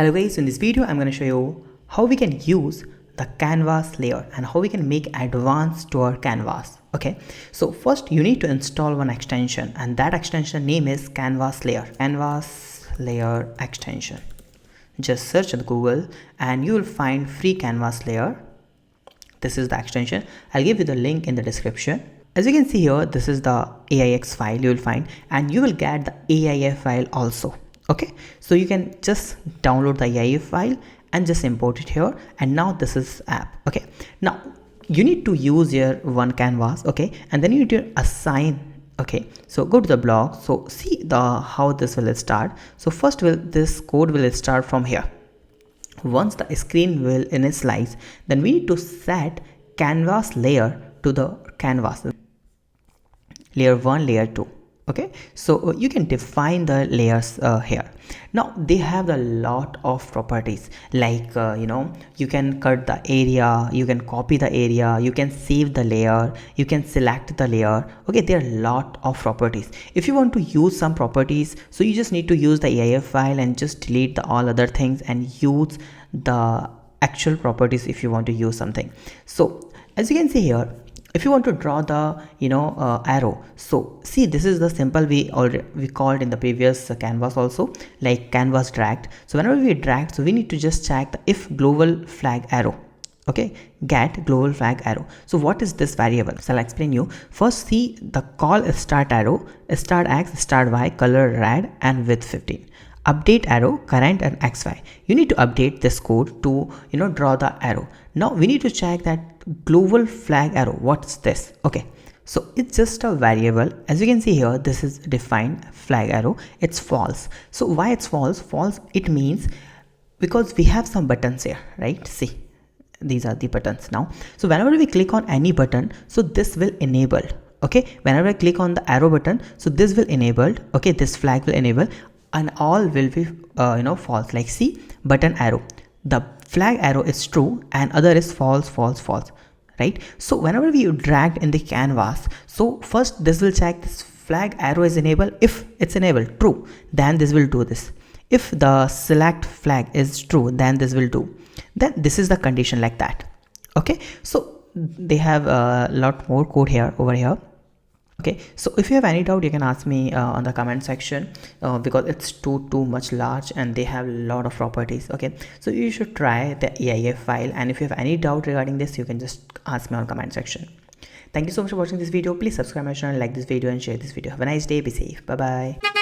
Hello guys, in this video I'm going to show you how we can use the canvas layer and how we can make advanced to our canvas. Okay, so first you need to install one extension, and that extension name is canvas layer extension. Just search on Google and you will find free canvas layer. This is the extension. I'll give you the link in the description. As you can see here, this is the AIX file you will find, and you will get the AIA file also. Okay, so you can just download the AIA file and just import it here, and now this is app. Okay, now you need to use your one canvas. Okay, and then you need to assign. Okay, so go to the blog. So see how this will start. So first this code will start from here. Once the screen will initialize, then we need to set canvas layer to the canvas layer 1, layer 2. Okay, so you can define the layers here. Now they have a lot of properties, like you can cut the area, you can copy the area, you can save the layer, you can select the layer. Okay, there are a lot of properties. If you want to use some properties, so you just need to use the AIF file and just delete the all other things and use the actual properties if you want to use something. So as you can see here, if you want to draw the arrow, so see, this is the simple we called in the previous canvas also, like canvas dragged. So whenever we drag, so we need to just check the if global flag arrow. Okay, get global flag arrow. So what is this variable? So I'll explain you. First, see the call is start arrow, start x, start y, color red and width 15. Update arrow, current and xy. You need to update this code to draw the arrow. Now we need to check that global flag arrow. What's this? Okay, so it's just a variable. As you can see here, this is defined flag arrow. It's false. So why it's false? False, it means because we have some buttons here, right? See, these are the buttons now. So whenever we click on any button, so this will enable. Okay, whenever I click on the arrow button, so this will enabled. Okay, this flag will enable, and all will be false. Like see, button arrow, the flag arrow is true and other is false, false, false, right? So whenever we drag in the canvas, so first this will check this flag arrow is enabled. If it's enabled true, then this will do this. If the select flag is true, then this will do. Then this is the condition, like that. Okay, so they have a lot more code here over here. Okay, so if you have any doubt, you can ask me on the comment section, because it's too much large and they have a lot of properties. Okay, so you should try the AIA file, and if you have any doubt regarding this, you can just ask me on comment section. Thank you so much for watching this video. Please subscribe my channel, like this video and share this video. Have a nice day. Be safe. Bye bye.